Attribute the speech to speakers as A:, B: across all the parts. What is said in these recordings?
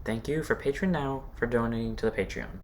A: Thank you for Patreon now for donating to the Patreon.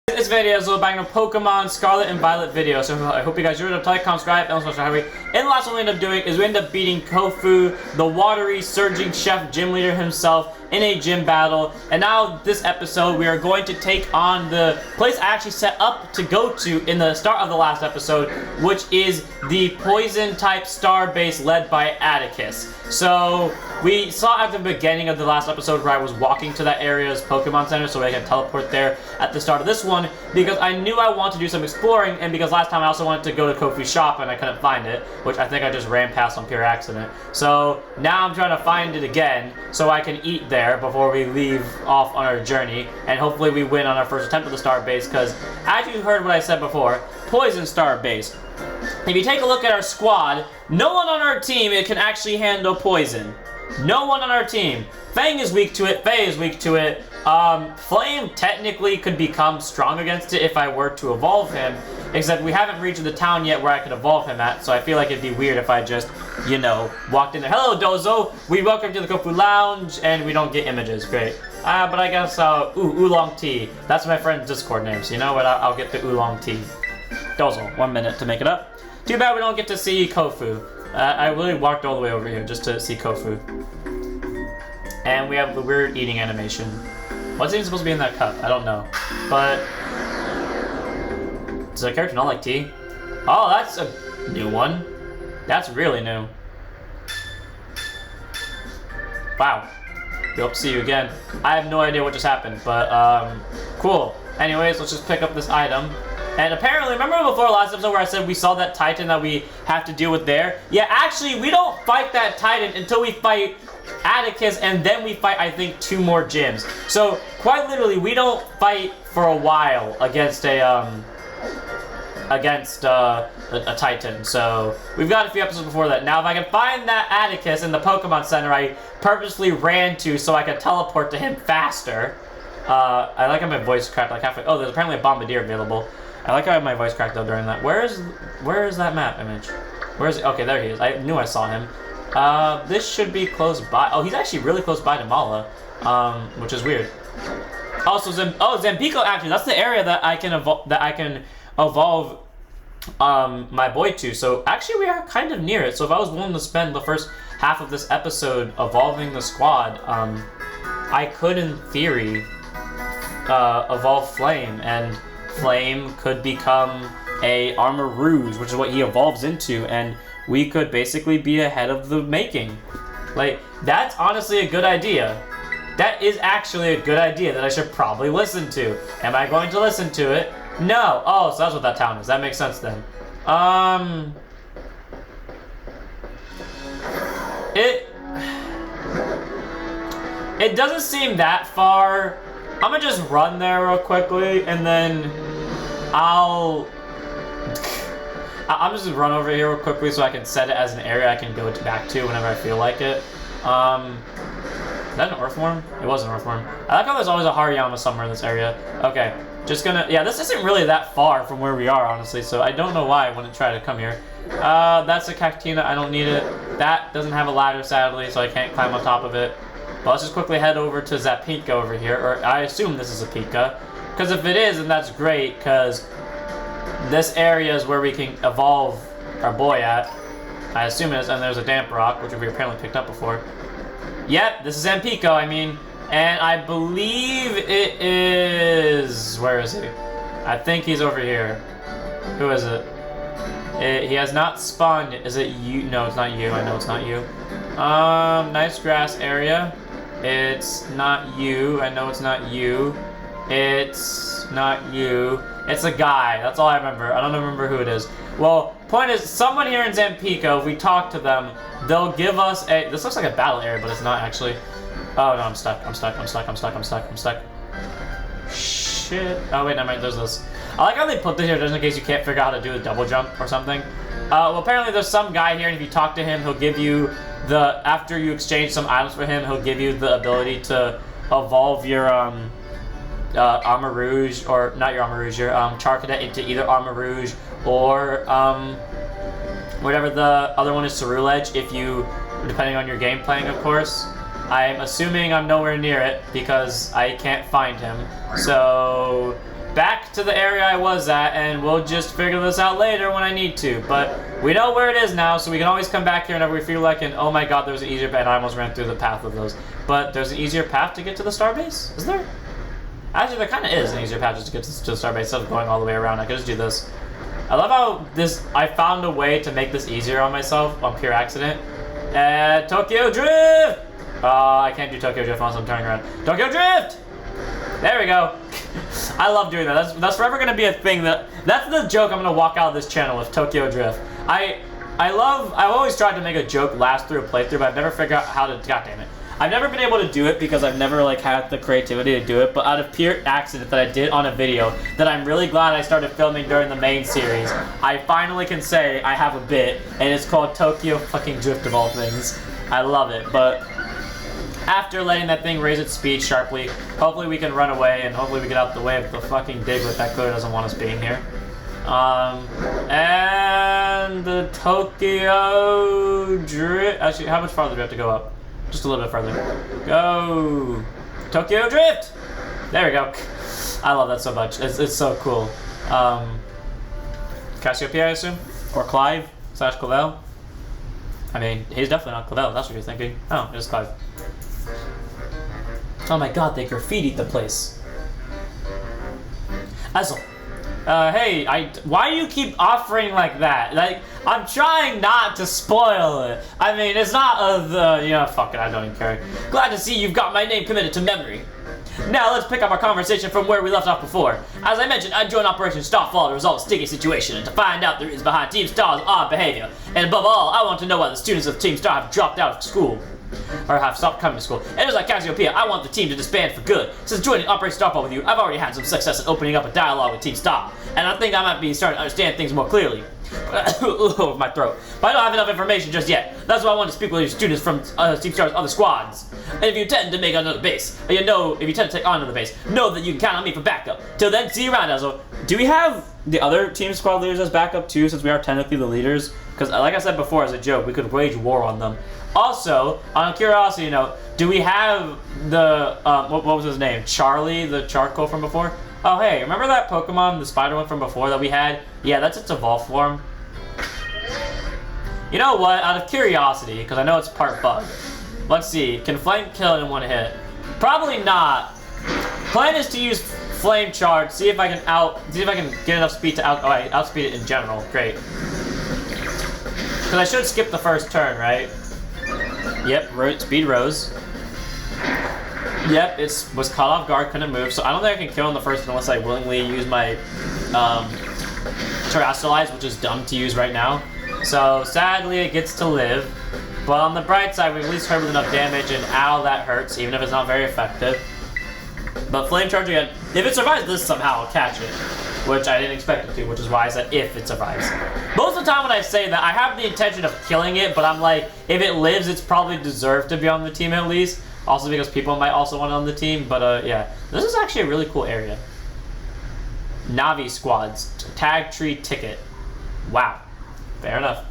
A: This video is a little back of Pokemon Scarlet and Violet video, so I hope you guys enjoyed it. Like, comment, subscribe, and also Harry. And the last one we end up doing is we end up beating Kofu, the watery, surging chef gym leader himself, in a gym battle. And now this episode we are going to take on the place I actually set up to go to in the start of the last episode, which is the poison type star base led by Atticus. So we saw at the beginning of the last episode where I was walking to that area's Pokemon Center so I can teleport there at the start of this one, because I knew I wanted to do some exploring, and because last time I also wanted to go to Kofu's shop and I couldn't find it, which I think I just ran past on pure accident. So now I'm trying to find it again so I can eat there before we leave off on our journey, and hopefully we win on our first attempt at the star base, because as you heard what I said before, poison star base. If you take a look at our squad, no one on our team can actually handle poison. No one on our team. Fang is weak to it, Faye is weak to it. Flame technically could become strong against it if I were to evolve him, except we haven't reached the town yet where I could evolve him at, so I feel like it'd be weird if I just, you know, walked in there. Hello, Dozo! We welcome to the Kofu Lounge, and we don't get images. Great. But I guess, Oolong Tea. That's my friend's Discord name, so you know what? I'll get the Oolong Tea. Dozo, 1 minute to make it up. Too bad we don't get to see Kofu. I really walked all the way over here just to see Kofu. And we have the weird eating animation. What's even supposed to be in that cup? I don't know. But does the character not like tea? Oh, that's a new one. That's really new. Wow. We hope to see you again. I have no idea what just happened, but cool. Anyways, let's just pick up this item. And apparently, remember before last episode where I said we saw that Titan that we have to deal with there? Yeah, actually, we don't fight that Titan until we fight Atticus, and then we fight, I think, 2 more gyms. So, quite literally, we don't fight for a while against a Titan. So, we've got a few episodes before that. Now, if I can find that Atticus in the Pokemon Center I purposely ran to so I could teleport to him faster. I like how my voice cracked like halfway. Oh, there's apparently a Bombardier available. I like how my voice cracked though during that. Where is that map image? Where is it? Okay, there he is. I knew I saw him. This should be close by. Oh, he's actually really close by to Mala, which is weird. Also, Zampico. Actually, that's the area that I can evolve my boy to. So actually, we are kind of near it. So if I was willing to spend the first half of this episode evolving the squad, I could, in theory, evolve Flame, and Flame could become a Armor Rouge, which is what he evolves into, and we could basically be ahead of the making. Like, that's honestly a good idea. That is actually a good idea that I should probably listen to. Am I going to listen to it? No. Oh, so that's what that town is. That makes sense then. It doesn't seem that far. I'm gonna just run there real quickly, and then I'm just gonna run over here real quickly so I can set it as an area I can go back to whenever I feel like it. Is that an Earthworm? It was an Earthworm. I like how there's always a Hariyama somewhere in this area. Okay, just gonna, yeah, this isn't really that far from where we are, honestly, so I don't know why I wouldn't try to come here. That's a Cactina, I don't need it. That doesn't have a ladder, sadly, so I can't climb on top of it. But let's just quickly head over to Zapika over here, or I assume this is a Pika. Because if it is, then that's great, because this area is where we can evolve our boy at. I assume it is, and there's a Damp Rock, which we apparently picked up before. Yep, this is Zampico, I mean, and I believe it is... Where is he? I think he's over here. Who is it? He has not spawned yet. Is it you? No, it's not you. I know it's not you. Nice grass area. It's not you. I know it's not you. It's not you. It's a guy. That's all I remember. I don't remember who it is. Well, point is, someone here in Zampico, if we talk to them, they'll give us a... This looks like a battle area, but it's not actually. Oh, no, I'm stuck. I'm stuck. I'm stuck. I'm stuck. I'm stuck. I'm stuck. Shit. Oh, wait, never mind. There's this. I like how they put this here just in case you can't figure out how to do a double jump or something. Well, apparently there's some guy here, and if you talk to him, he'll give you the... After you exchange some items for him, he'll give you the ability to evolve your, Armor Rouge, or not your Armor Rouge, your Charcadet into either Armor Rouge or whatever the other one is, Cerulege, if you depending on your game playing, of course. I'm assuming I'm nowhere near it because I can't find him. So back to the area I was at, and we'll just figure this out later when I need to. But we know where it is now, so we can always come back here whenever we feel like, and oh my god, there's an easier path. I almost ran through the path of those. But there's an easier path to get to the starbase? Is there? Actually, there kind of is an easier path just to get to the starbase instead of going all the way around. I could just do this. I love how I found a way to make this easier on myself on pure accident. Tokyo Drift! I can't do Tokyo Drift once I'm turning around. Tokyo Drift! There we go. I love doing that. That's forever gonna be a thing that's the joke I'm gonna walk out of this channel with, Tokyo Drift. I've always tried to make a joke last through a playthrough, but I've never figured out how to, god damn it. I've never been able to do it because I've never like had the creativity to do it, but out of pure accident that I did on a video that I'm really glad I started filming during the main series, I finally can say I have a bit, and it's called Tokyo fucking Drift of all things. I love it, but after letting that thing raise its speed sharply, hopefully we can run away, and hopefully we get out the way of the fucking Diglett that clearly doesn't want us being here. And the Tokyo Drift. Actually, how much farther do we have to go up? Just a little bit further. Go! Tokyo Drift! There we go. I love that so much. It's so cool. Cassiopeia, I assume? Or Clive / Clavel? I mean, he's definitely not Clavel, that's what you're thinking. Oh, it's Clive. Oh my god, they graffitied the place. Ezel. Hey, why do you keep offering like that? Like, I'm trying not to spoil it. I mean, it's not fuck it, I don't even care. Glad to see you've got my name committed to memory. Now let's pick up our conversation from where we left off before. As I mentioned, I joined Operation Starfall to resolve a sticky situation and to find out the reasons behind Team Star's odd behavior. And above all, I want to know why the students of Team Star have dropped out of school. Or have stopped coming to school. And just like Cassiopeia, I want the team to disband for good. Since joining Operation Starfall with you, I've already had some success in opening up a dialogue with Team Star, and I think I might be starting to understand things more clearly. Over my throat. But I don't have enough information just yet. That's why I want to speak with your students from Team Star's other squads. And if you intend to make another base, if you intend to take on another base, know that you can count on me for backup. Till then, see you around, Ezel. Do we have the other team squad leaders as backup too, since we are technically the leaders? Because like I said before as a joke, we could wage war on them. Also, on a curiosity note, do we have the, what was his name? Charlie, the charcoal from before? Oh hey, remember that Pokemon, the spider one from before that we had? Yeah, that's its evolved form. You know what, out of curiosity, because I know it's part bug. Let's see, can Flame kill it in one hit? Probably not. Plan is to use Flame Charge, see if I can get enough speed to outspeed it in general. Great. Because I should skip the first turn, right? Yep, speed rose. Yep, it was caught off guard, couldn't move, so I don't think I can kill in the first unless I willingly use my Terrestrialize, which is dumb to use right now. So sadly it gets to live, but on the bright side we've at least hurt with enough damage, and ow, that hurts, even if it's not very effective. But Flame Charge again, if it survives this somehow, I'll catch it. Which I didn't expect it to, which is why I said if it survives. Most of the time when I say that, I have the intention of killing it, but I'm like, if it lives, it's probably deserved to be on the team at least. Also because people might also want it on the team, but yeah. This is actually a really cool area. Navi squads, tag tree ticket. Wow, fair enough.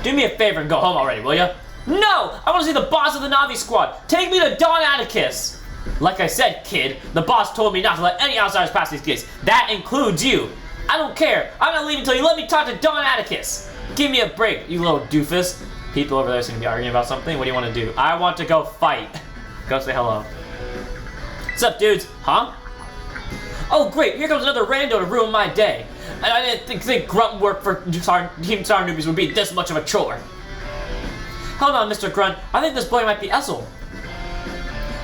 A: Do me a favor and go home already, will ya? No, I want to see the boss of the Navi squad. Take me to Don Atticus. Like I said, kid, the boss told me not to let any outsiders pass these gates. That includes you. I don't care. I'm not leaving until you let me talk to Don Atticus. Give me a break, you little doofus. People over there seem to be arguing about something. What do you want to do? I want to go fight. Go say hello. What's up, dudes? Huh? Oh, great. Here comes another rando to ruin my day. And I didn't think grunt work for Team Star newbies would be this much of a chore. Hold on, Mr. Grunt. I think this boy might be Ezel.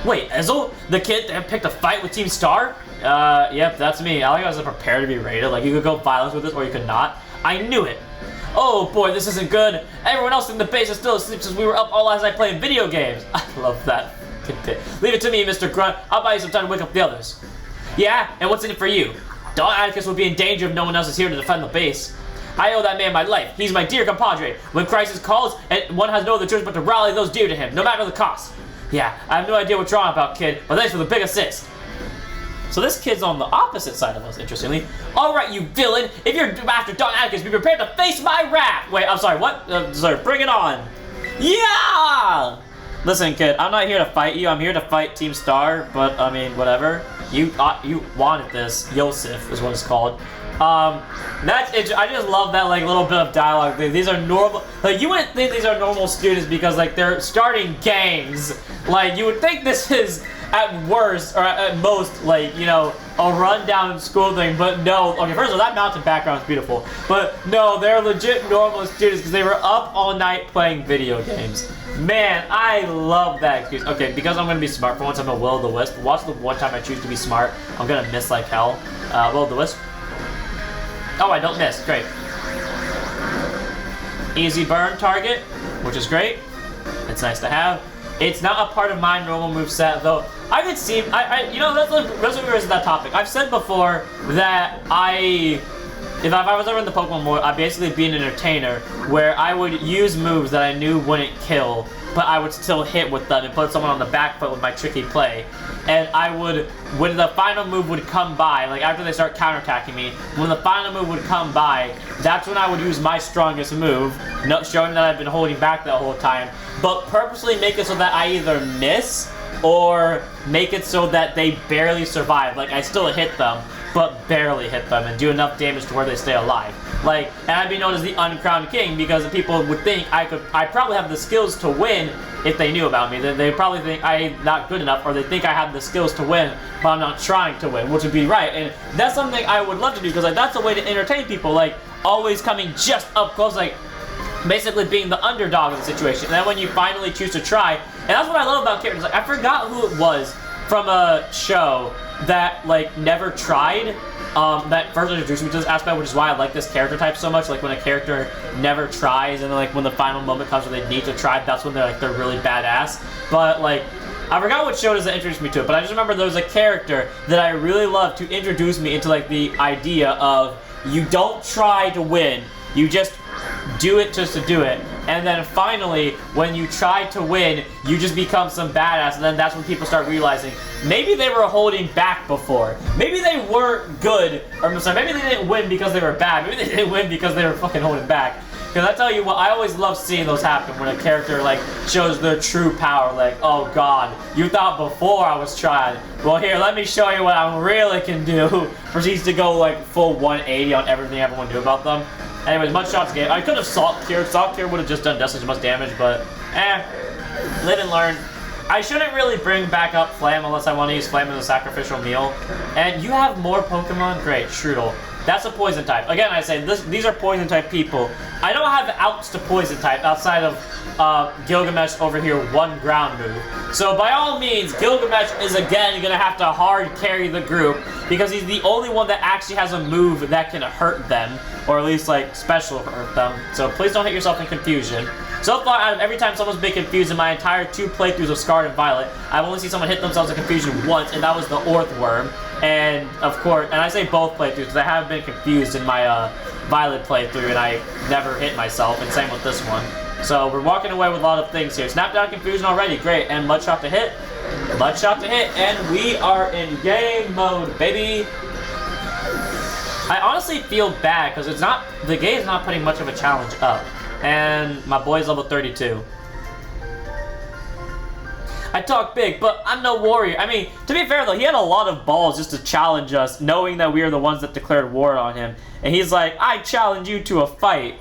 A: Wait, Ezel? The kid that picked a fight with Team Star? Yep, that's me. I like I was prepared to be raided. Like, you could go violence with this or you could not. I knew it. Oh boy, this isn't good. Everyone else in the base is still asleep since we were up all last night playing video games. I love that. Leave it to me, Mr. Grunt. I'll buy you some time to wake up the others. Yeah, and what's in it for you? Don Atticus would be in danger if no one else is here to defend the base. I owe that man my life. He's my dear compadre. When crisis calls, and one has no other choice but to rally those dear to him, no matter the cost. Yeah, I have no idea what you're on about, kid, but thanks for the big assist. So this kid's on the opposite side of us, interestingly. All right, you villain. If you're after Don Atticus, be prepared to face my wrath. Wait, I'm sorry, what? Sorry, bring it on. Yeah! Listen, kid, I'm not here to fight you. I'm here to fight Team Star, but, I mean, whatever. You wanted this. Yosef is what it's called. I just love that, like, little bit of dialogue thing. These are normal, like, you wouldn't think these are normal students because, like, they're starting gangs. Like, you would think this is, at worst, or at most, like, you know, a rundown school thing, but no. Okay, first of all, that mountain background is beautiful. But no, they're legit normal students because they were up all night playing video games. Man, I love that excuse. Okay, because I'm gonna be smart for once, I'm a will-o'-the-wisp. Watch the one time I choose to be smart, I'm gonna miss like hell. Will-o'-the-wisp. Oh, I don't miss. Great. Easy burn target, which is great. It's nice to have. It's not a part of my normal moveset, though. I could see, you know, that's what we're that topic. I've said before that if I was ever in the Pokemon world, I'd basically be an entertainer where I would use moves that I knew wouldn't kill, but I would still hit with them and put someone on the back foot with my tricky play. And I would, when the final move would come by, like after they start counterattacking me, when the final move would come by, that's when I would use my strongest move, showing that I've been holding back that whole time, but purposely make it so that I either miss or make it so that they barely survive. Like I still hit them, but barely hit them and do enough damage to where they stay alive. Like, and I'd be known as the uncrowned king because people would think I probably have the skills to win if they knew about me. They probably think I'm not good enough, or they think I have the skills to win, but I'm not trying to win, which would be right. And that's something I would love to do because like that's a way to entertain people, like always coming just up close, like basically being the underdog of the situation. And then when you finally choose to try, and that's what I love about characters. Like I forgot who it was from a show that like never tried, that first introduced me to this aspect, which is why I like this character type so much. Like when a character never tries, and then like when the final moment comes where they need to try, that's when they're really badass. But like, I forgot what show does that introduce me to it, but I just remember there was a character that I really loved to introduce me into like the idea of you don't try to win, you just do it just to do it. And then finally, when you try to win, you just become some badass, and then that's when people start realizing maybe they were holding back before. Maybe they weren't good, or I'm sorry, maybe they didn't win because they were bad. Maybe they didn't win because they were fucking holding back. Because I tell you what, I always love seeing those happen when a character like shows their true power. Like, oh god, you thought before I was trying. Well here, let me show you what I really can do. Proceeds to go like full 180 on everything everyone knew about them. Anyways, Mud Shot's game. I could have Salt Cured. Salt Cure would have just done just as much damage, but live and learn. I shouldn't really bring back up Flam unless I want to use Flam as a sacrificial meal. And you have more Pokemon? Great, Strudel. That's a poison type. Again, I say these are poison type people. I don't have outs to poison type outside of Gilgamesh over here, one ground move. So by all means, Gilgamesh is again gonna have to hard carry the group because he's the only one that actually has a move that can hurt them, or at least like special hurt them. So please don't hit yourself in confusion. So far, out of every time someone's been confused in my entire 2 playthroughs of Scarlet and Violet, I've only seen someone hit themselves in confusion once, and that was the Orthworm. And of course, and I say both playthroughs because I have been confused in my Violet playthrough, and I never hit myself, and same with this one. So we're walking away with a lot of things here. Snap down confusion already, great, and mud shot to hit. Mud shot to hit, and we are in game mode, baby. I honestly feel bad because the game's not putting much of a challenge up. And my boy's level 32. I talk big, but I'm no warrior. I mean, to be fair though, he had a lot of balls just to challenge us, knowing that we are the ones that declared war on him. And he's like, I challenge you to a fight.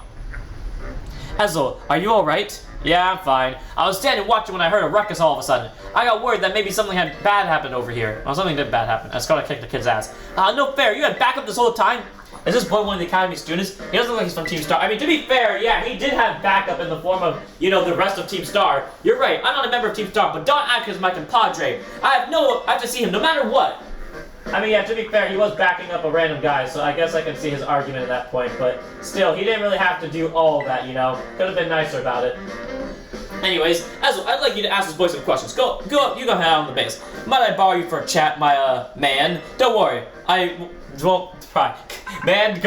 A: Ezel, are you alright? Yeah, I'm fine. I was standing watching when I heard a ruckus all of a sudden. I got worried that maybe something had bad happened over here. Well, something did bad happen. I just gotta kick the kid's ass. No fair, you had backup this whole time? Is this boy one of the Academy students? He doesn't look like he's from Team Star. I mean, to be fair, yeah, he did have backup in the form of, you know, the rest of Team Star. You're right, I'm not a member of Team Star, but don't act as my compadre. I have to see him no matter what. I mean, yeah, to be fair, he was backing up a random guy, so I guess I can see his argument at that point, but still, he didn't really have to do all of that, you know? Could have been nicer about it. Anyways, Ezel, I'd like you to ask this boy some questions. Go up, you go head on the base. Might I borrow you for a chat, my, man? Don't worry, I won't try. Man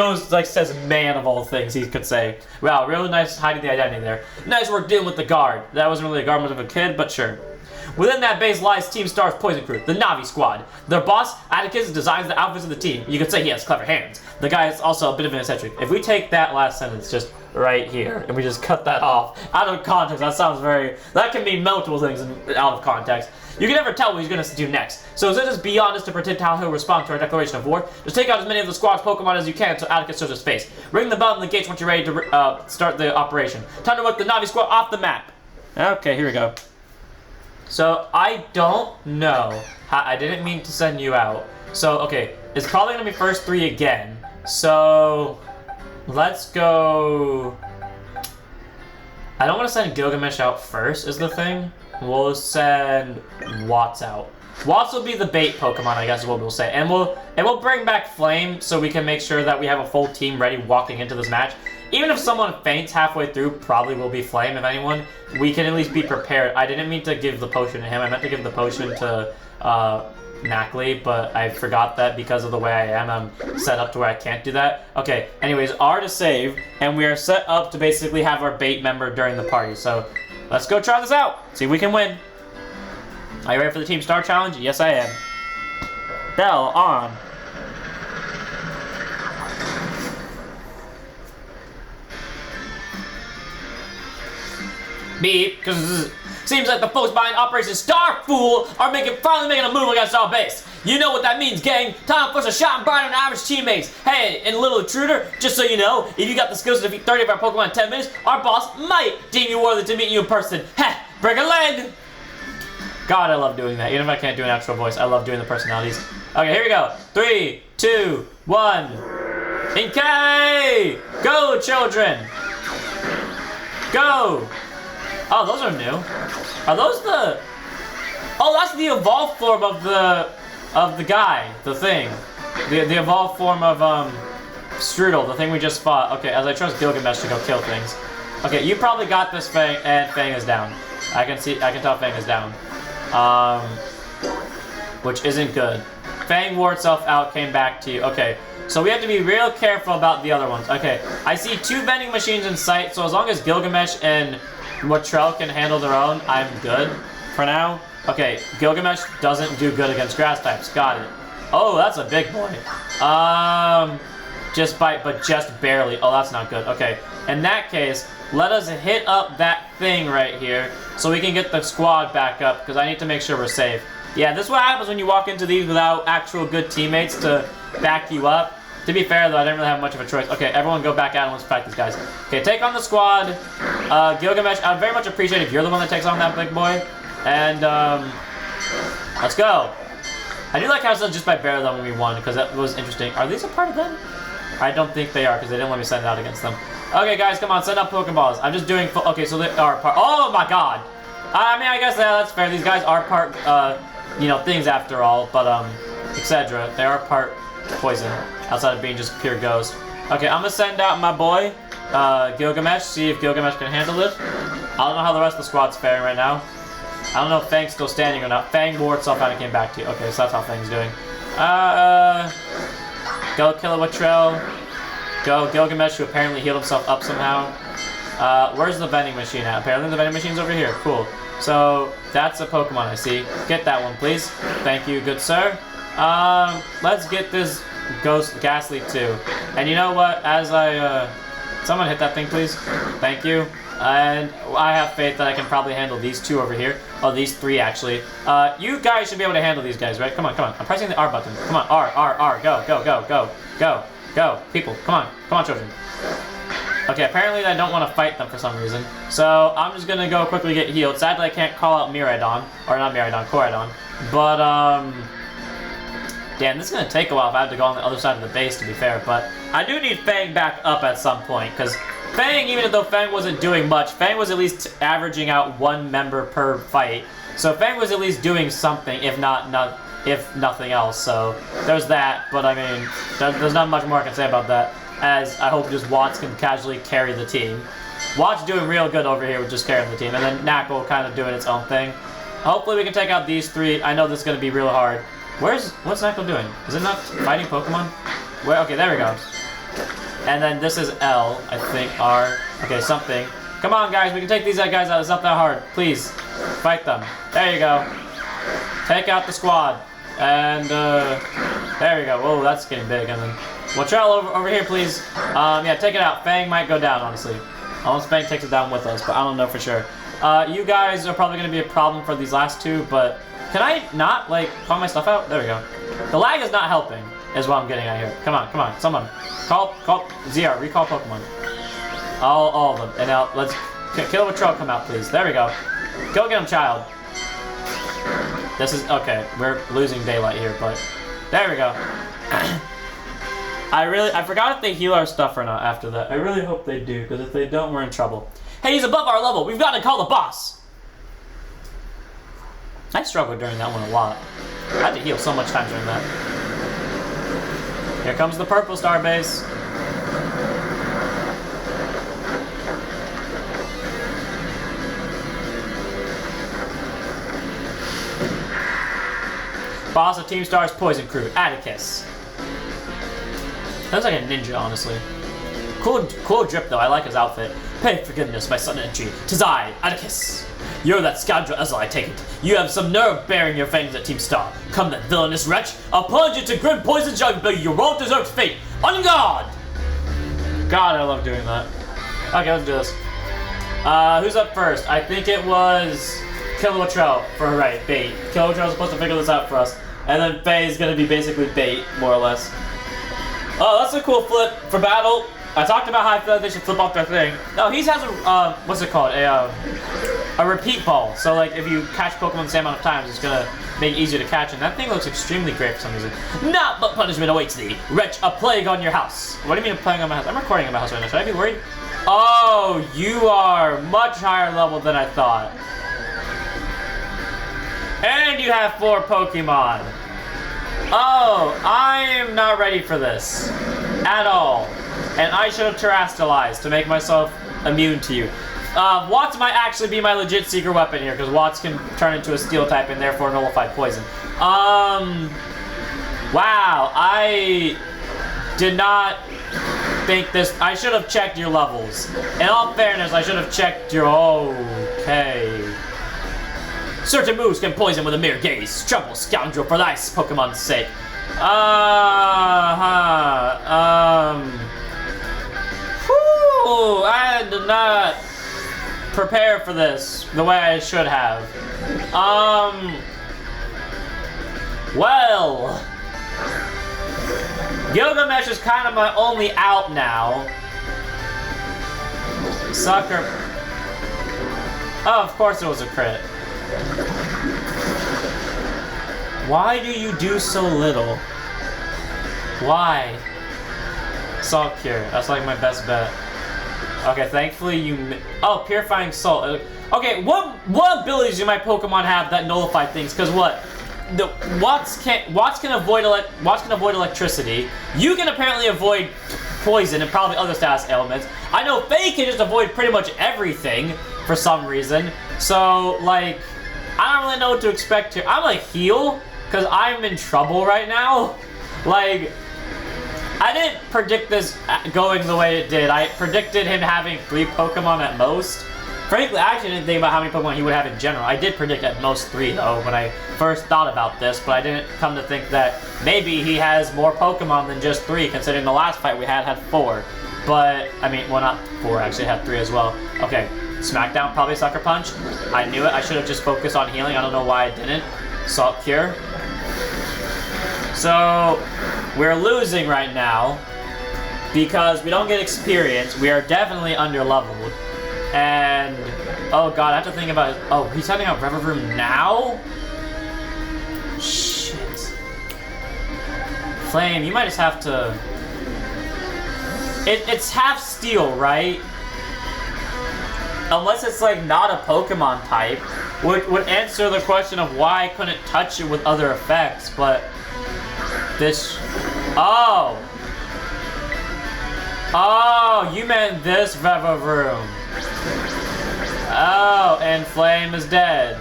A: says man of all things, he could say. Wow, really nice hiding the identity there. Nice work dealing with the guard. That wasn't really a guard, much of a kid, but sure. Within that base lies Team Star's Poison Crew, the Navi squad. Their boss, Atticus, designs the outfits of the team. You could say he has clever hands. The guy is also a bit of an eccentric. If we take that last sentence just right here and we just cut that off out of context, that can mean multiple things out of context. You can never tell what he's going to do next. So is it just be honest to predict how he'll respond to our declaration of war? Just take out as many of the squad's Pokemon as you can until Atticus shows his face. Ring the bell in the gates once you're ready to start the operation. Time to work the Navi squad off the map. Okay, here we go. So I don't know. I didn't mean to send you out. So, okay, it's probably going to be first 3 again. So let's go. I don't want to send Gilgamesh out first is the thing. We'll send Watts out. Watts will be the bait Pokemon, I guess is what we'll say. And we'll bring back Flame so we can make sure that we have a full team ready walking into this match. Even if someone faints halfway through, probably will be Flame, if anyone. We can at least be prepared. I didn't mean to give the potion to him. I meant to give the potion to Knackley, but I forgot that because of the way I am. I'm set up to where I can't do that. Okay, anyways, R to save, and we are set up to basically have our bait member during the party. So let's go try this out. See if we can win. Are you ready for the Team Star Challenge? Yes, I am. Bell on. Beep, because seems like the folks behind Operation Star Fool are finally making a move against our base. You know what that means, gang. Time to push a shot and burn on average teammates. Hey, and little intruder, just so you know, if you got the skills to defeat 30 of our Pokemon in 10 minutes, our boss might deem you worthy to meet you in person. Heh, break a leg. God, I love doing that. Even if I can't do an actual voice, I love doing the personalities. Okay, here we go. 3, 2, 1. Inkay! Go, children! Go! Oh, those are new. Are those the... Oh, that's the evolved form of the guy, the thing. The evolved form of Strudel, the thing we just fought. Okay, as I trust Gilgamesh to go kill things. Okay, you probably got this, Fang, and Fang is down. I can tell Fang is down. Which isn't good. Fang wore itself out, came back to you. Okay, so we have to be real careful about the other ones. Okay, I see 2 vending machines in sight, so as long as Gilgamesh and Motrell can handle their own, I'm good for now. Okay, Gilgamesh doesn't do good against grass types. Got it. Oh, that's a big boy. Just bite, but just barely. Oh, that's not good. Okay, in that case, let us hit up that thing right here so we can get the squad back up, because I need to make sure we're safe. Yeah, this is what happens when you walk into these without actual good teammates to back you up. To be fair, though, I didn't really have much of a choice. Okay, everyone go back out and let's fight these guys. Okay, take on the squad. Gilgamesh, I'd very much appreciate if you're the one that takes on that big boy. And, let's go. I do like how it said just by barely when we won, because that was interesting. Are these a part of them? I don't think they are, because they didn't let me send it out against them. Okay, guys, come on, send out Pokeballs. I'm just doing... Okay, so they are part... Oh, my God. I mean, I guess that's fair. These guys are part, you know, things after all, but, etc. They are part poison, outside of being just pure ghost. Okay, I'm gonna send out my boy, Gilgamesh, see if Gilgamesh can handle this. I don't know how the rest of the squad's faring right now. I don't know if Fang's still standing or not. Fang wore itself out and came back to you. Okay, so that's how Fang's doing. Go Kilowatrell. Go Gilgamesh, who apparently healed himself up somehow. Where's the vending machine at? Apparently the vending machine's over here. Cool. So, that's a Pokemon I see. Get that one, please. Thank you, good sir. Let's get this Ghost Ghastly too. And you know what? As I, someone hit that thing, please. Thank you. And I have faith that I can probably handle these 2 over here. Oh, these 3 actually. You guys should be able to handle these guys, right? Come on, come on. I'm pressing the R button. Come on, R. Go, go, go, go, go, go. People, come on, children. Okay, apparently I don't want to fight them for some reason. So I'm just gonna go quickly get healed. Sadly, I can't call out Miraidon, or not Miraidon, Koraidon. But damn, this is gonna take a while if I have to go on the other side of the base, to be fair. But I do need Fang back up at some point, because Fang, even though Fang wasn't doing much, Fang was at least averaging out 1 member per fight. So Fang was at least doing something, if nothing else. So there's that. But I mean, there's not much more I can say about that, as I hope just Watts can casually carry the team. Watts doing real good over here with just carrying the team, and then Knackle kind of doing its own thing. Hopefully we can take out these 3. I know this is going to be real hard. What's Knackle doing? Is it not fighting Pokemon? Where? Okay, there we go. And then this is L, I think, R. Okay, something. Come on, guys, we can take these guys out. It's not that hard. Please. Fight them. There you go. Take out the squad. And, there you go. Whoa, that's getting big. And then, Latrell, over here, please. Yeah, take it out. Fang might go down, honestly. Unless Fang takes it down with us, but I don't know for sure. You guys are probably going to be a problem for these last two, but can I not, like, call my stuff out? There we go. The lag is not helping, is what I'm getting at here. Come on, someone. Call ZR, recall Pokemon. All of them. And now, let's kill Latrell, come out, please. There we go. Go get him, child. This is, okay, we're losing daylight here, but there we go. I forgot if they heal our stuff or not after that. I really hope they do, because if they don't, we're in trouble. Hey, he's above our level. We've got to call the boss. I struggled during that one a lot. I had to heal so much time during that. Here comes the purple star base. Boss of Team Star's Poison Crew, Atticus. Sounds like a ninja, honestly. Cool drip, though. I like his outfit. Pay forgiveness, my sudden entry. 'Tis I, Atticus. You're that scoundrel Ezel, I take it. You have some nerve bearing your fangs at Team Star. Come, that villainous wretch. I'll plunge into grim poison jug, but your well-deserved fate. On guard! God, I love doing that. Okay, let's do this. Who's up first? I think it was Latrell for bait. Latrell's supposed to figure this out for us. And then Faye is gonna be basically bait, more or less. Oh, that's a cool flip for battle. I talked about how I feel like they should flip off their thing. No, he has a, what's it called? A repeat ball. So, like, if you catch Pokemon the same amount of times, it's gonna make it easier to catch. And that thing looks extremely great for some reason. Not but punishment awaits thee. Wretch, a plague on your house. What do you mean a plague on my house? I'm recording in my house right now. Should I be worried? Oh, you are much higher level than I thought. And you have 4 Pokemon. Oh, I am not ready for this. At all. And I should have terrestrialized to make myself immune to you. Watts might actually be my legit secret weapon here, because Watts can turn into a steel type and therefore nullify poison. Wow, I did not think this. I should have checked your levels. In all fairness, I should have checked your. Okay. Certain moves can poison with a mere gaze. Trouble, scoundrel, for thy Pokemon's sake. Whew, I did not prepare for this the way I should have. Well, Gilgamesh is kind of my only out now. Sucker. Oh, of course it was a crit. Why do you do so little? Why? Salt Cure. That's like my best bet. Okay, thankfully you... Oh, Purifying Salt. Okay, what abilities do my Pokemon have that nullify things? Because what? Watts can avoid electricity. You can apparently avoid poison and probably other status ailments. I know Faye can just avoid pretty much everything for some reason. So, like, I don't really know what to expect here. I'm like heal, because I'm in trouble right now. Like, I didn't predict this going the way it did. I predicted him having 3 Pokemon at most. Frankly, I actually didn't think about how many Pokemon he would have in general. I did predict at most 3, though, when I first thought about this, but I didn't come to think that maybe he has more Pokemon than just 3, considering the last fight we had 4. But, I mean, well, not 4, actually, had 3 as well. Okay, Smackdown, probably Sucker Punch. I knew it. I should have just focused on healing. I don't know why I didn't. Salt Cure. So, we're losing right now because we don't get experience. We are definitely under-leveled. And, oh god, I have to think about it. Oh, he's sending out Revavroom now? Shit. Flame, you might just have to... It's half steel, right? Unless it's like not a Pokemon type, would answer the question of why I couldn't touch it with other effects, but this... Oh! Oh, you meant this Revavroom. Oh, and Flame is dead.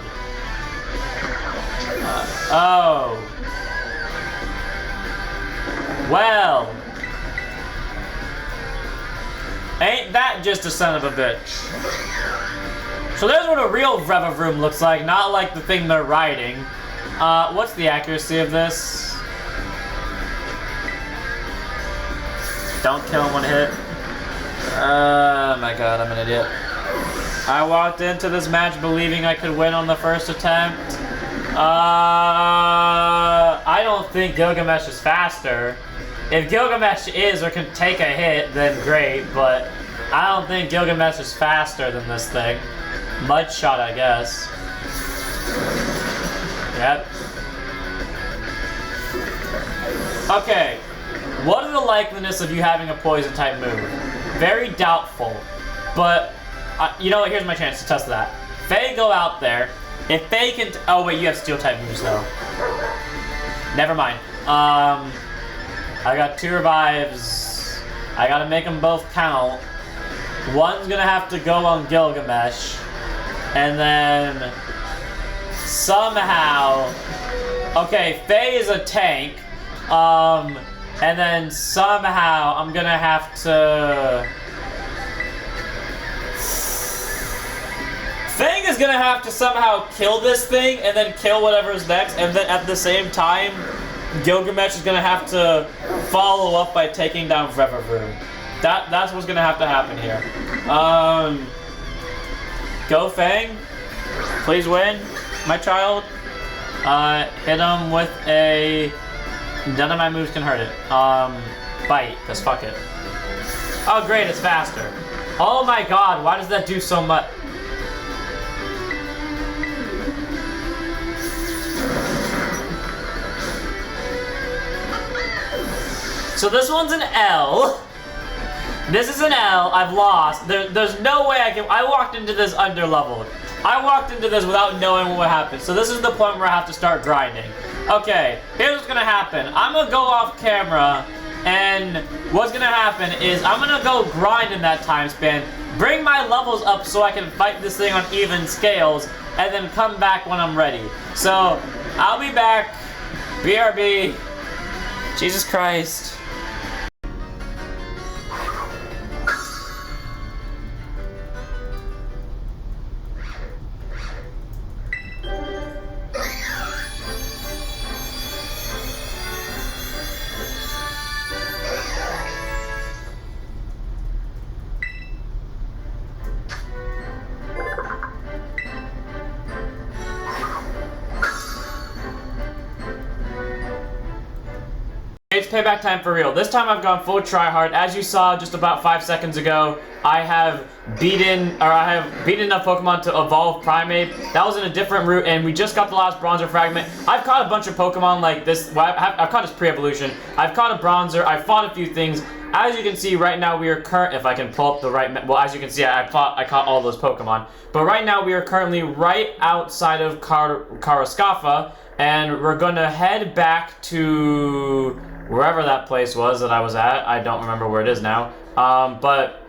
A: Oh. Well. Ain't that just a son of a bitch? So there's what a real Revavroom looks like, not like the thing they're riding. What's the accuracy of this? Don't kill him one hit. Oh my god, I'm an idiot. I walked into this match believing I could win on the first attempt. I don't think Gilgamesh is faster. If Gilgamesh is or can take a hit, then great, but I don't think Gilgamesh is faster than this thing. Mud shot, I guess. Yep. Okay. What are the likeliness of you having a poison type move? Very doubtful. But, you know what? Here's my chance to test that. Faye, go out there. If Faye can... oh, wait, you have steel type moves, though. Never mind. I got 2 revives. I gotta make them both count. One's gonna have to go on Gilgamesh. And then... somehow... okay, Faye is a tank. And then somehow I'm gonna have to... Fang is gonna have to somehow kill this thing and then kill whatever's next, and then at the same time, Gilgamesh is gonna have to follow up by taking down Revavroom. That's what's gonna have to happen here. Go Fang. Please win, my child. Hit him with a... none of my moves can hurt it. Bite, because fuck it. Oh great, it's faster. Oh my god, why does that do so much? So this one's an L. This is an L, I've lost. There's no way I walked into this underleveled. I walked into this without knowing what would happen. So this is the point where I have to start grinding. Okay, here's what's gonna happen. I'm gonna go off camera, and what's gonna happen is I'm gonna go grind in that time span, bring my levels up so I can fight this thing on even scales, and then come back when I'm ready. So, I'll be back. BRB. Jesus Christ. It's payback time for real. This time I've gone full tryhard. As you saw just about 5 seconds ago, I have beaten enough Pokemon to evolve Primate. That was in a different route, and we just got the last Bronzer fragment. I've caught a bunch of Pokemon like this. Well, I've caught his pre-evolution. I've caught a Bronzer. I've fought a few things. As you can see, right now we are if I can pull up the right well, as you can see, I caught all those Pokemon. But right now we are currently right outside of Karascafa, and we're gonna head back to wherever that place was that I was at. I don't remember where it is now. But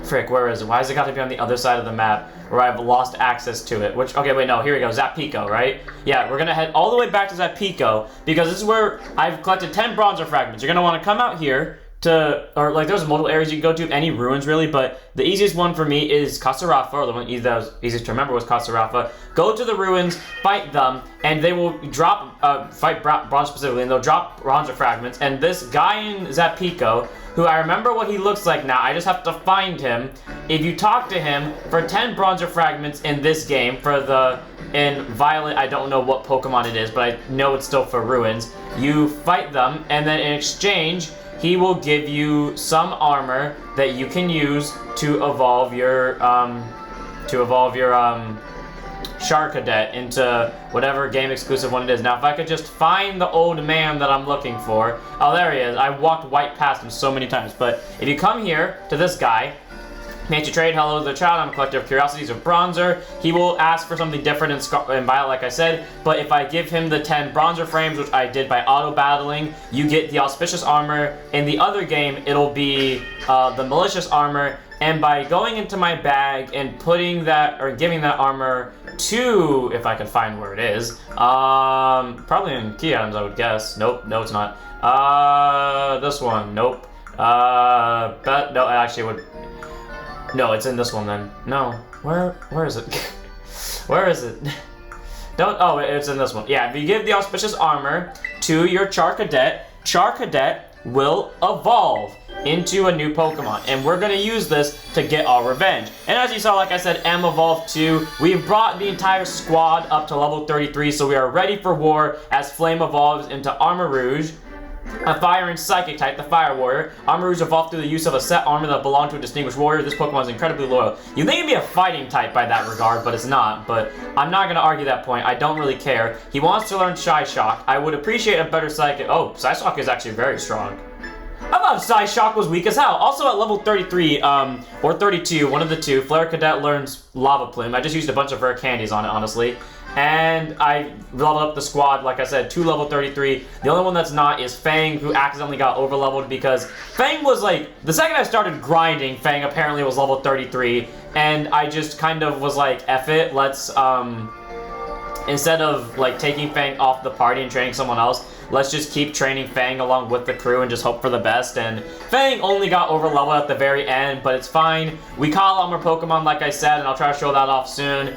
A: frick, where is it? Why has it got to be on the other side of the map where I've lost access to it? Which, okay, wait, no, here we go, Zapico, right? Yeah, we're gonna head all the way back to Zapico because this is where I've collected 10 Bronzer fragments. You're gonna want to come out here to, or like there's multiple areas you can go to, any ruins really, but the easiest one for me is Kasarafa, or the one that was easiest to remember was Kasarafa. Go to the ruins, fight them, and they will drop, fight Bronze specifically, and they'll drop Bronzer fragments, and this guy in Zapico, who I remember what he looks like now, I just have to find him. If you talk to him for 10 Bronzer fragments in this game, in Violet, I don't know what Pokemon it is, but I know it's still for ruins, you fight them, and then in exchange, he will give you some armor that you can use to evolve your Charcadet into whatever game exclusive one it is. Now, if I could just find the old man that I'm looking for. Oh, there he is. I walked right past him so many times. But if you come here to this guy, Nature Trade, hello the child, I'm a collector of curiosities of Bronzer. He will ask for something different in Violet, like I said, but if I give him the 10 Bronzer frames, which I did by auto-battling, you get the Auspicious Armor. In the other game, it'll be the Malicious Armor, and by going into my bag and putting that, or giving that armor to, if I can find where it is, probably in key items, I would guess. Nope, no it's not. This one, nope. But, no, actually it would... No, it's in this one then. No. Where is it? Where is it? Oh, it's in this one. Yeah, if you give the auspicious armor to your Char Cadet will evolve into a new Pokemon, and we're gonna use this to get our revenge. And as you saw, like I said, M evolved too. We've brought the entire squad up to level 33, so we are ready for war as Flame evolves into Armor Rouge, a fire and psychic type, the Fire Warrior. Armor Rouge evolved through the use of a set armor that belonged to a distinguished warrior. This Pokemon is incredibly loyal. You think it'd be a fighting type by that regard, but it's not. But I'm not gonna argue that point. I don't really care. He wants to learn Psyshock. I would appreciate a better psychic. Oh, Psyshock is actually very strong. I thought Psyshock was weak as hell. Also at level 33, or 32, one of the two, Flare Cadet learns Lava Plume. I just used a bunch of rare candies on it, honestly. And I leveled up the squad, like I said, to level 33. The only one that's not is Fang, who accidentally got over-leveled because Fang was like, the second I started grinding, Fang apparently was level 33. And I just kind of was like, F it, let's, instead of like taking Fang off the party and training someone else, let's just keep training Fang along with the crew and just hope for the best. And Fang only got over leveled at the very end, but it's fine. We caught a lot more Pokemon, like I said, and I'll try to show that off soon.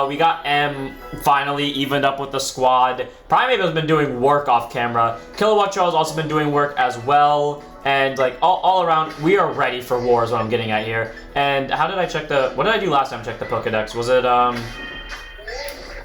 A: We got M finally evened up with the squad. Primeape has been doing work off camera. Kilowatt Charles has also been doing work as well. And like all around, we are ready for war is what I'm getting at here. And how did I check what did I do last time I checked the Pokedex? Was it,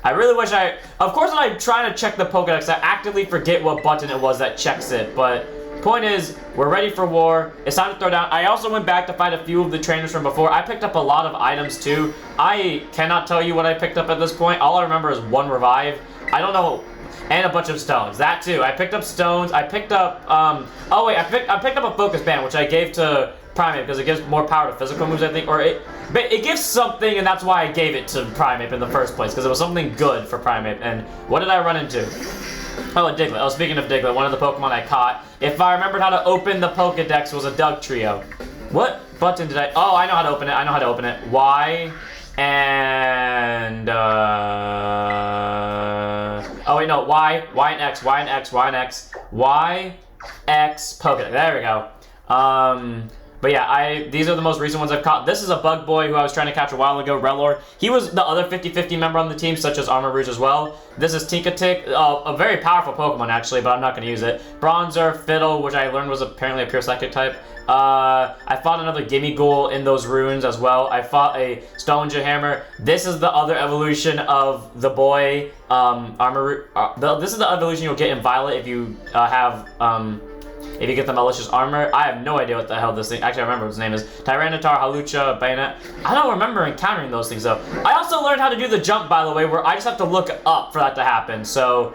A: I really wish of course when I'm trying to check the Pokedex, I actively forget what button it was that checks it, but point is, we're ready for war. It's time to throw down. I also went back to fight a few of the trainers from before. I picked up a lot of items too. I cannot tell you what I picked up at this point. All I remember is one revive. I don't know, and a bunch of stones. That too. I picked up stones. I picked up, oh wait, I picked up a focus band, which I gave to Primeape because it gives more power to physical moves, I think, or it gives something, and that's why I gave it to Primeape in the first place, because it was something good for Primeape. And what did I run into? Oh, a Diglett. Oh, speaking of Diglett, one of the Pokemon I caught, if I remembered how to open the Pokedex, was a Dugtrio. What button did I... Oh, I know how to open it. I know how to open it. Y and... Oh, wait, no. Y and X, Y and X, Y and X. Y, X, Pokedex. There we go. But yeah, these are the most recent ones I've caught. This is a Bug Boy who I was trying to catch a while ago, Relor. He was the other 50-50 member on the team, such as Armor Rouge as well. This is Tinkatik, a very powerful Pokemon actually, but I'm not going to use it. Bronzer, Fiddle, which I learned was apparently a pure Psychic type. I fought another Gimmighoul in those runes as well. I fought a Stoneja Hammer. This is the other evolution of the boy, this is the evolution you'll get in Violet if you if you get the Malicious Armor. I have no idea what the hell this thing... Actually, I remember what his name is. Tyranitar, Halucha, Bayonet. I don't remember encountering those things, though. I also learned how to do the jump, by the way, where I just have to look up for that to happen. So,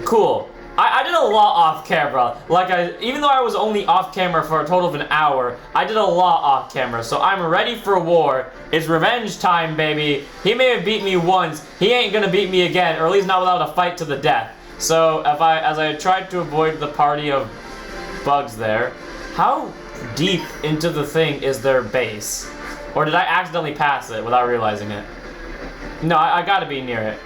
A: cool. I did a lot off camera. Like, even though I was only off camera for a total of an hour, I did a lot off camera. So I'm ready for war. It's revenge time, baby. He may have beat me once. He ain't gonna beat me again, or at least not without a fight to the death. So, as I tried to avoid the party of bugs there. How deep into the thing is their base? Or did I accidentally pass it without realizing it? No, I gotta be near it.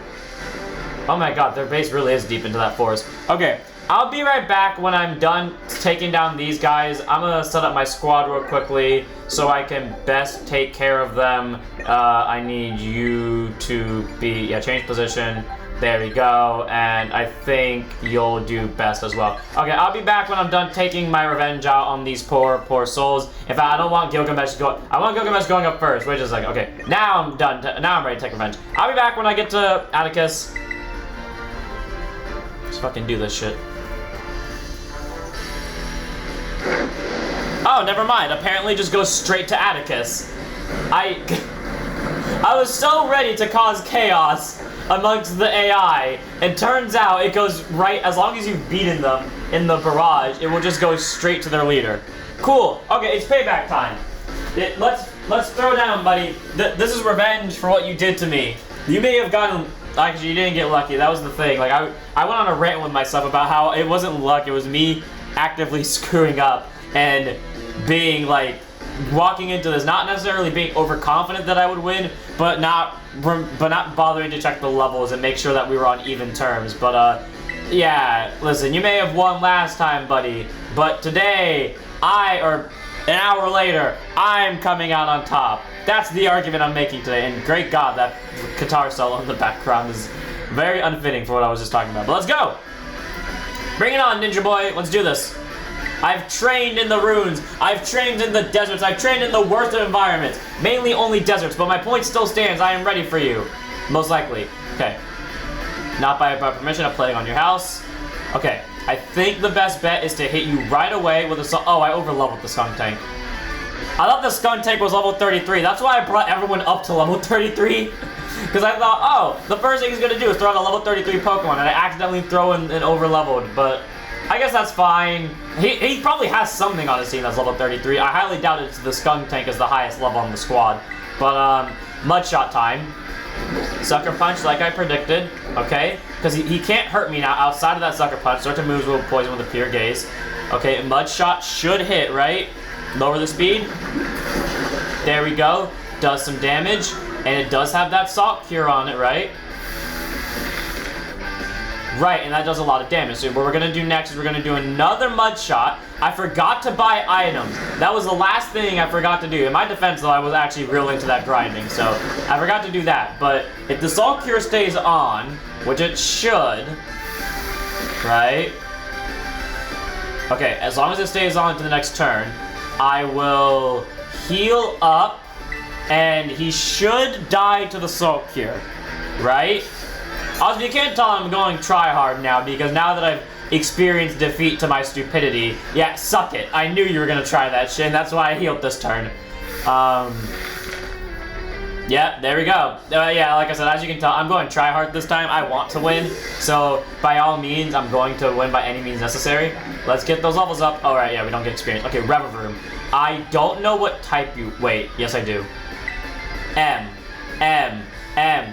A: Oh my god, their base really is deep into that forest. Okay, I'll be right back when I'm done taking down these guys. I'm gonna set up my squad real quickly so I can best take care of them. I need you to be, change position. There we go, and I think you'll do best as well. Okay, I'll be back when I'm done taking my revenge out on these poor souls. In fact, I don't want Gilgamesh going... I want Gilgamesh going up first. Wait just a second. Okay, now I'm done. Now I'm ready to take revenge. I'll be back when I get to Atticus. Let's fucking do this shit. Oh, never mind. Apparently just goes straight to Atticus. I was so ready to cause chaos amongst the AI, and turns out it goes right, as long as you've beaten them in the barrage, it will just go straight to their leader. Cool. Okay, it's payback time. Let's throw down, buddy. This is revenge for what you did to me. You may have gotten... Actually, you didn't get lucky. That was the thing. Like, I went on a rant with myself about how it wasn't luck. It was me actively screwing up and being, like, walking into this, not necessarily being overconfident that I would win, but not bothering to check the levels and make sure that we were on even terms. But yeah, listen, you may have won last time, buddy, but today An hour later, I'm coming out on top. That's the argument I'm making today, and great God, that guitar solo in the background is very unfitting for what I was just talking about. But let's go! Bring it on, Ninja Boy. Let's do this. I've trained in the ruins. I've trained in the deserts. I've trained in the worst of environments. Mainly only deserts, but my point still stands. I am ready for you. Most likely. Okay. Not by permission of playing on your house. Okay. I think the best bet is to hit you right away with a... Oh, I over-leveled the skunk tank. I thought the skunk tank was level 33. That's why I brought everyone up to level 33. Because I thought, oh, the first thing he's going to do is throw out a level 33 Pokemon, and I accidentally throw in an over-leveled, but I guess that's fine. He probably has something on his team that's level 33. I highly doubt it's the skunk tank is the highest level on the squad. But, Mudshot time. Sucker Punch, like I predicted, okay? Because he can't hurt me now outside of that Sucker Punch. Certain moves will poison with a Pure Gaze. Okay, Mudshot should hit, right? Lower the speed. There we go. Does some damage. And it does have that Salt Cure on it, right? Right, and that does a lot of damage. So what we're going to do next is we're going to do another Mudshot. I forgot to buy items. That was the last thing I forgot to do. In my defense, though, I was actually real into that grinding. So I forgot to do that. But if the Salt Cure stays on, which it should, right? Okay, as long as it stays on to the next turn, I will heal up. And he should die to the Salt Cure, right? Also, you can't tell I'm going try-hard now, because now that I've experienced defeat to my stupidity, yeah, suck it. I knew you were gonna try that shit, and that's why I healed this turn. Yeah, there we go. Yeah, like I said, as you can tell, I'm going try-hard this time. I want to win, so by all means, I'm going to win by any means necessary. Let's get those levels up. All right, yeah, we don't get experience. Okay, Revivroom. I don't know what type you... Wait, yes, I do. M.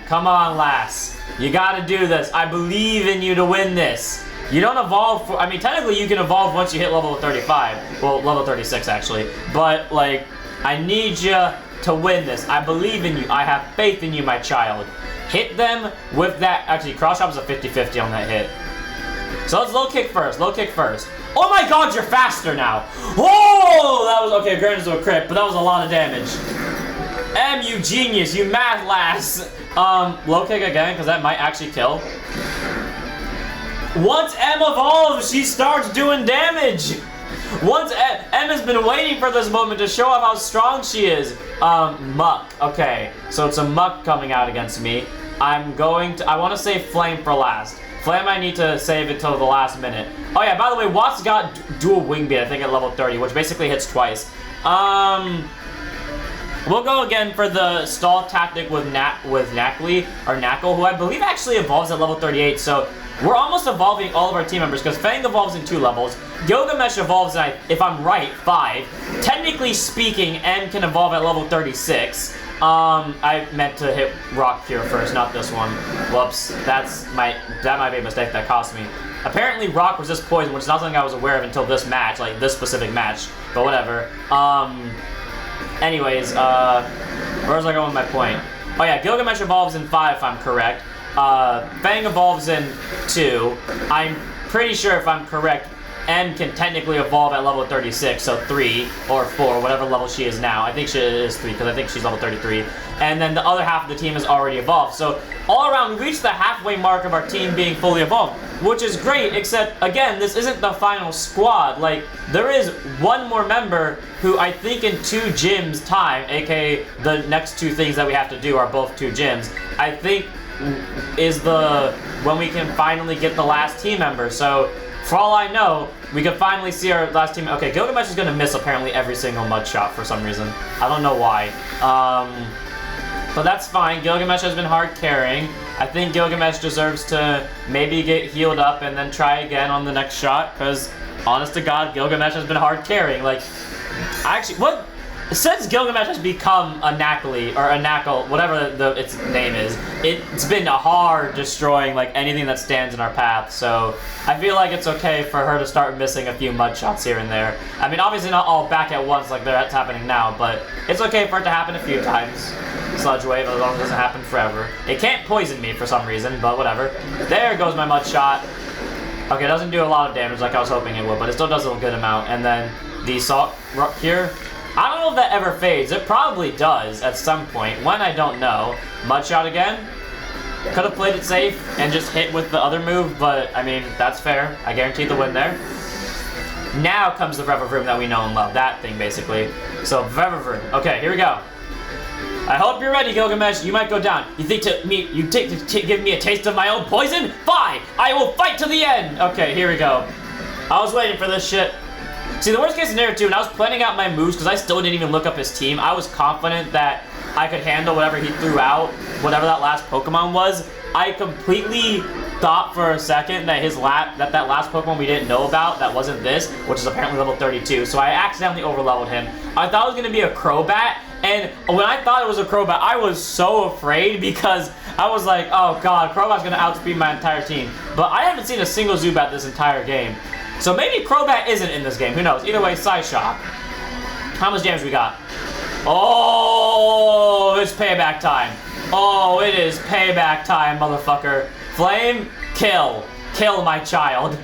A: Come on, lass. You gotta do this. I believe in you to win this. You don't evolve for... I mean, technically, you can evolve once you hit level 35. Well, level 36, actually. But, like, I need you to win this. I believe in you. I have faith in you, my child. Hit them with that... Actually, Cross Chop is a 50-50 on that hit. So let's low kick first. Low kick first. Oh my God, you're faster now. Oh, that was... Okay, granted it was a crit, but that was a lot of damage. M, you genius, you math lass. Low kick again, because that might actually kill. Once M evolves, she starts doing damage. Once M has been waiting for this moment to show off how strong she is. Muck. Okay, so it's a Muck coming out against me. I'm going to... I want to save Flame for last. Flame, I need to save it till the last minute. Oh yeah, by the way, Watt's got dual Wing Beat, I think at level 30, which basically hits twice. We'll go again for the stall tactic with Knackle, who I believe actually evolves at level 38, so we're almost evolving all of our team members, because Fang evolves in 2 levels, Gilgamesh evolves in, if I'm right, 5. Technically speaking, M can evolve at level 36. I meant to hit Rock Cure first, not this one. Whoops, that might be a mistake that cost me. Apparently Rock resists poison, which is not something I was aware of until this match, like this specific match, but whatever. Anyways, where was I going with my point? Oh yeah, Gilgamesh evolves in 5 if I'm correct. Fang evolves in 2. I'm pretty sure if I'm correct, M can technically evolve at level 36, so 3 or 4, whatever level she is now. I think she is 3, because I think she's level 33. And then the other half of the team is already evolved. So all around, we reached the halfway mark of our team being fully evolved, which is great, except, again, this isn't the final squad. Like, there is one more member who I think in 2 gyms time, aka the next 2 things that we have to do are both 2 gyms, I think is when we can finally get the last team member. So, for all I know, we can finally see our last team. Okay, Gilgamesh is going to miss apparently every single Mudshot for some reason. I don't know why. But that's fine. Gilgamesh has been hard carrying. I think Gilgamesh deserves to maybe get healed up and then try again on the next shot, because honest to God, Gilgamesh has been hard carrying. Like, since Gilgamesh has become a Knackle, whatever its name is, it's been hard destroying like anything that stands in our path. So I feel like it's okay for her to start missing a few Mudshots here and there. I mean, obviously not all back at once like that's happening now, but it's okay for it to happen a few times. Sludge Wave, as long as it doesn't happen forever. It can't poison me for some reason, but whatever. There goes my Mudshot. Okay, it doesn't do a lot of damage like I was hoping it would, but it still does a good amount. And then the salt rock here. I don't know if that ever fades. It probably does at some point. When, I don't know. Mud shot again. Could have played it safe and just hit with the other move, but I mean, that's fair. I guarantee the win there. Now comes the Revervroom that we know and love. That thing, basically. So, Revervroom. Okay, here we go. I hope you're ready, Gilgamesh. You might go down. You think to give me a taste of my own poison? Fine! I will fight to the end! Okay, here we go. I was waiting for this shit. See, the worst case scenario too, when I was planning out my moves, because I still didn't even look up his team, I was confident that I could handle whatever he threw out, whatever that last Pokemon was. I completely thought for a second that that last Pokemon we didn't know about, that wasn't this, which is apparently level 32, so I accidentally overleveled him. I thought it was going to be a Crobat, and when I thought it was a Crobat, I was so afraid because I was like, oh god, Crobat's going to outspeed my entire team. But I haven't seen a single Zubat this entire game. So maybe Crobat isn't in this game, who knows? Either way, Psyshock. How much damage we got? Oh, it's payback time. Oh, it is payback time, motherfucker. Flame, kill. Kill my child.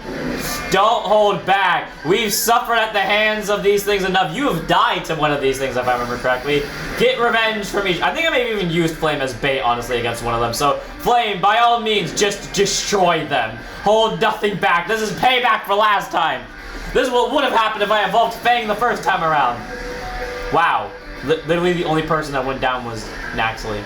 A: Don't hold back. We've suffered at the hands of these things enough. You have died to one of these things, if I remember correctly. Get revenge from each. I think I may have even used Flame as bait, honestly, against one of them. So, Flame, by all means, just destroy them. Hold nothing back. This is payback for last time. This is what would have happened if I evolved Fang the first time around. Wow. Literally the only person that went down was Naxley.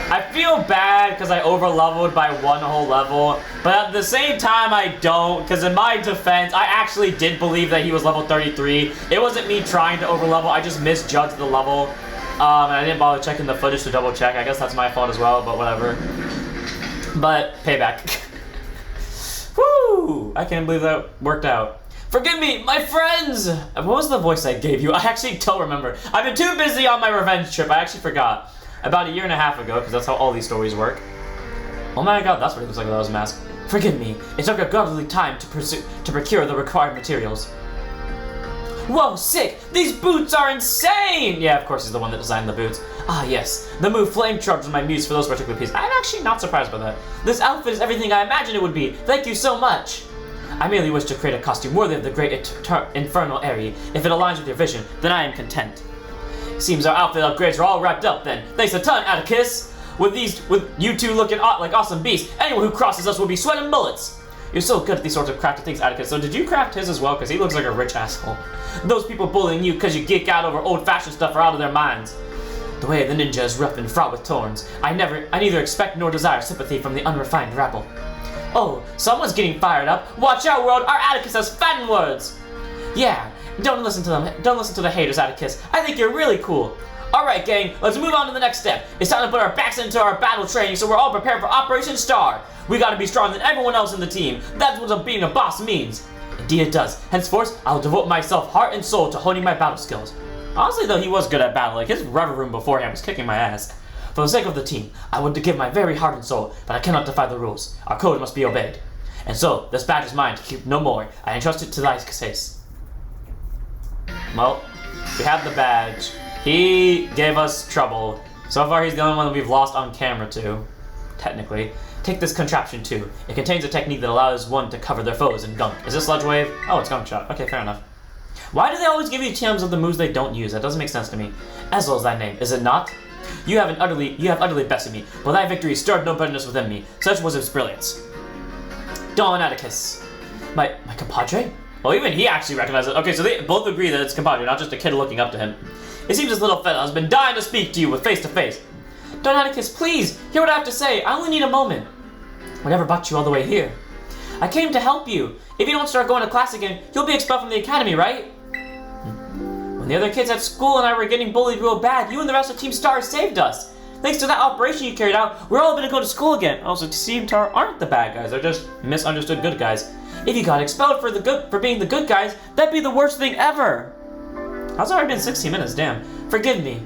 A: I feel bad because I overleveled by one whole level, but at the same time I don't, because in my defense, I actually did believe that he was level 33. It wasn't me trying to overlevel, I just misjudged the level, and I didn't bother checking the footage to double check. I guess that's my fault as well, but whatever. But, payback. Woo! I can't believe that worked out. Forgive me, my friends! What was the voice I gave you? I actually don't remember. I've been too busy on my revenge trip, I actually forgot. About a year and a half ago, because that's how all these stories work. Oh my god, that's what it looks like without his mask. Forgive me, it took a godly time to procure the required materials. Whoa, sick! These boots are insane! Yeah, of course he's the one that designed the boots. Ah yes, the move Flame Charge was my muse for those particular pieces. I'm actually not surprised by that. This outfit is everything I imagined it would be. Thank you so much! I merely wish to create a costume worthy of the great infernal area. If it aligns with your vision, then I am content. Seems our outfit upgrades are all wrapped up then. Thanks a ton, Atticus! With you two looking like awesome beasts, anyone who crosses us will be sweating bullets! You're so good at these sorts of crafted things, Atticus. So did you craft his as well? Because he looks like a rich asshole. Those people bullying you because you geek out over old-fashioned stuff are out of their minds. The way of the ninja is rough and fraught with thorns. I neither expect nor desire sympathy from the unrefined rabble. Oh, someone's getting fired up. Watch out, world! Our Atticus has fighting words! Yeah, don't listen to them. Don't listen to the haters, Atticus. I think you're really cool. Alright, gang, let's move on to the next step. It's time to put our backs into our battle training so we're all prepared for Operation Star. We gotta be stronger than everyone else in the team. That's what being a boss means. Indeed it does. Henceforth, I'll devote myself heart and soul to honing my battle skills. Honestly, though, he was good at battle. Like, his Revervroom beforehand was kicking my ass. For the sake of the team, I want to give my very heart and soul, but I cannot defy the rules. Our code must be obeyed. And so, this badge is mine to keep no more. I entrust it to thy case. Well, we have the badge. He gave us trouble. So far, he's the only one that we've lost on camera to, technically. Take this contraption too. It contains a technique that allows one to cover their foes in gunk. Is this Sludge Wave? Oh, it's Gunk Shot. Okay, fair enough. Why do they always give you TMs of the moves they don't use? That doesn't make sense to me. Ezel is thy name, is it not? You have utterly bested me, but thy victory stirred no bitterness within me. Such was its brilliance. Dawn Atticus. My compadre? Well, even he actually recognizes it. Okay, so they both agree that it's compadre, not just a kid looking up to him. It seems this little fellow has been dying to speak to you with face to face. Dawn Atticus, please, hear what I have to say. I only need a moment. Whatever brought you all the way here? I came to help you. If you don't start going to class again, you'll be expelled from the academy, right? When the other kids at school and I were getting bullied real bad, you and the rest of Team Star saved us. Thanks to that operation you carried out, we're all going to go to school again. Also, Team Star aren't the bad guys. They're just misunderstood good guys. If you got expelled for being the good guys, that'd be the worst thing ever. How's it already been 16 minutes? Damn. Forgive me.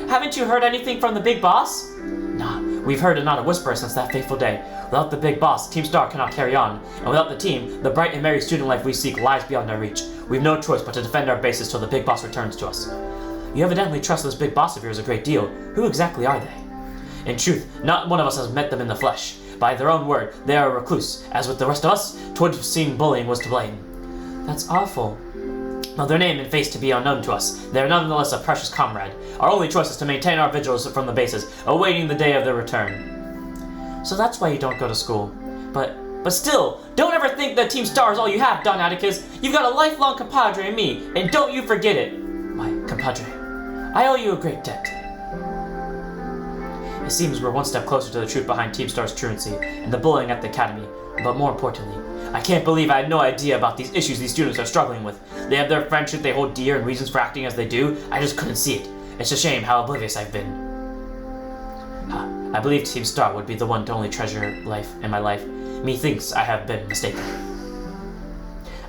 A: Haven't you heard anything from the big boss? Nah, we've heard not a whisper since that fateful day. Without the big boss, Team Star cannot carry on. And without the team, the bright and merry student life we seek lies beyond our reach. We've no choice but to defend our bases till the big boss returns to us. You evidently trust this big boss of yours a great deal. Who exactly are they? In truth, not one of us has met them in the flesh. By their own word, they are a recluse. As with the rest of us, 'twould seem bullying was to blame. That's awful. While their name and face to be unknown to us, they are nonetheless a precious comrade. Our only choice is to maintain our vigils from the bases, awaiting the day of their return. So that's why you don't go to school. But still, don't ever think that Team Star is all you have, Don Atticus. You've got a lifelong compadre in me, and don't you forget it. My compadre, I owe you a great debt. It seems we're one step closer to the truth behind Team Star's truancy and the bullying at the academy. But more importantly, I can't believe I had no idea about these issues these students are struggling with. They have their friendship they hold dear and reasons for acting as they do. I just couldn't see it. It's a shame how oblivious I've been. I believe Team Star would be the one to only treasure life in my life. Methinks I have been mistaken.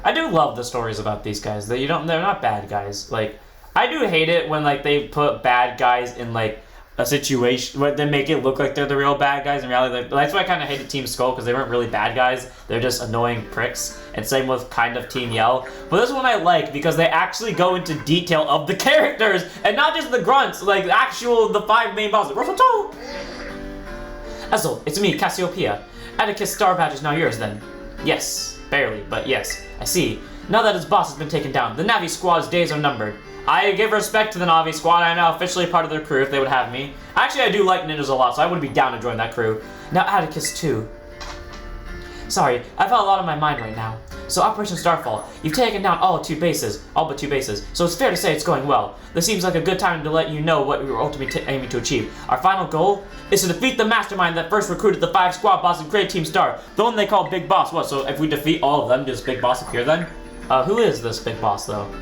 A: I do love the stories about these guys. They're not bad guys. Like, I do hate it when like they put bad guys in like a situation where they make it look like they're the real bad guys. In reality, that's why I kind of hated Team Skull, because they weren't really bad guys. They're just annoying pricks. And same with kind of Team Yell. But this one I like because they actually go into detail of the characters and not just the grunts, like the 5 main bosses. Ezel, it's me, Cassiopeia. Atticus' star badge is now yours then. Yes, barely, but yes, I see. Now that his boss has been taken down, the Navi squad's days are numbered. I give respect to the Navi squad. I am now officially part of their crew if they would have me. Actually, I do like ninjas a lot, so I would be down to join that crew. Now Atticus too. Sorry, I've had a lot on my mind right now. So Operation Starfall, you've taken down all but 2 bases, so it's fair to say it's going well. This seems like a good time to let you know what we were ultimately aiming to achieve. Our final goal is to defeat the mastermind that first recruited the 5 squad boss and created Team Star, the one they call Big Boss. What, so if we defeat all of them, does Big Boss appear then? Who is this Big Boss though?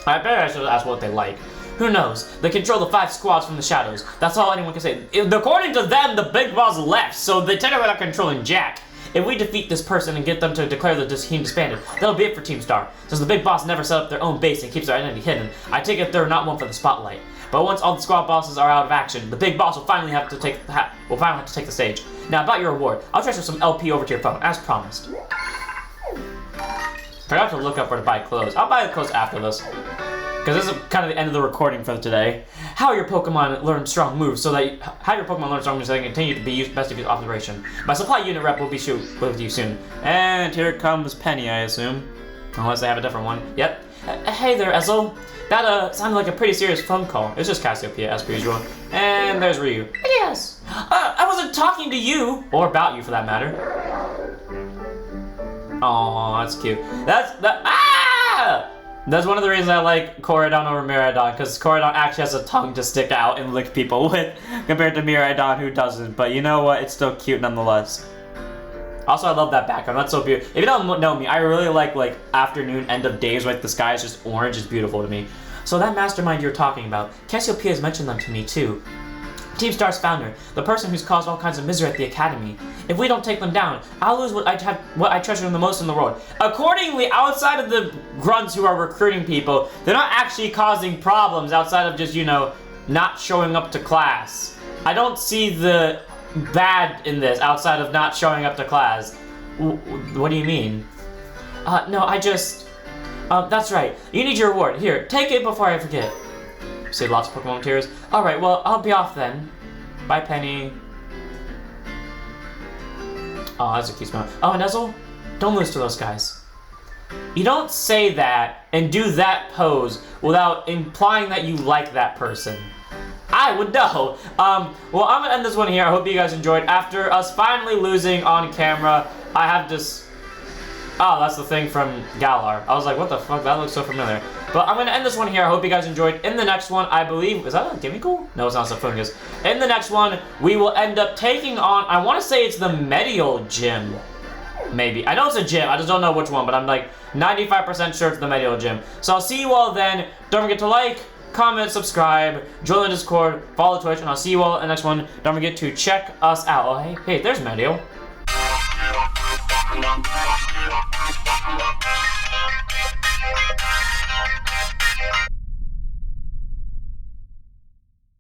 A: I bet I should ask what they like. Who knows? They control the 5 squads from the shadows. That's all anyone can say. According to them, the Big Boss left, so they technically not controlling Jack. If we defeat this person and get them to declare the team disbanded, that'll be it for Team Star. Since the Big Boss never set up their own base and keeps their identity hidden, I take it they're not one for the spotlight. But once all the squad bosses are out of action, the Big Boss will finally have to take the stage. Now about your award, I'll transfer some LP over to your phone, as promised. Forgot to look up where to buy clothes. I'll buy the clothes after this, because this is kind of the end of the recording for today. How your Pokemon learn strong moves so that they can continue to be used best of your operation. My supply unit rep will be with you soon. And here comes Penny, I assume, unless they have a different one. Yep. Hey there, Ezel. That sounded like a pretty serious phone call. It's just Cassiopeia, as per usual. And there's Ryu. Yes. I wasn't talking to you, or about you for that matter. Oh, that's cute. That's one of the reasons I like Koraidon over Miraidon, because Koraidon actually has a tongue to stick out and lick people with, compared to Miraidon, who doesn't. But you know what? It's still cute nonetheless. Also, I love that background. That's so beautiful. If you don't know me, I really like afternoon, end of days, like the sky is just orange. It's beautiful to me. So that mastermind you're talking about, Cassiopeia has mentioned them to me too. Team Star's founder, the person who's caused all kinds of misery at the academy. If we don't take them down, I'll lose what I treasure the most in the world. Accordingly, outside of the grunts who are recruiting people, they're not actually causing problems outside of just, you know, not showing up to class. I don't see the bad in this outside of not showing up to class. What do you mean? No, I just... that's right. You need your award. Here, take it before I forget. See lots of Pokemon tears. Alright, well, I'll be off then. Bye, Penny. Oh, that's a cute smile. Oh, and Ezel, don't lose to those guys. You don't say that and do that pose without implying that you like that person. I would know. Well, I'm gonna end this one here. I hope you guys enjoyed. After us finally losing on camera, I have this... Oh, that's the thing from Galar. I was like, what the fuck? That looks so familiar. But I'm going to end this one here. I hope you guys enjoyed. In the next one, I believe... Is that a Gimmighoul? No, it's not Safungus. In the next one, we will end up taking on... I want to say it's the Medial Gym. Maybe. I know it's a gym. I just don't know which one. But I'm like 95% sure it's the Medial Gym. So I'll see you all then. Don't forget to like, comment, subscribe, join the Discord, follow Twitch, and I'll see you all in the next one. Don't forget to check us out. Oh, hey, there's Medial.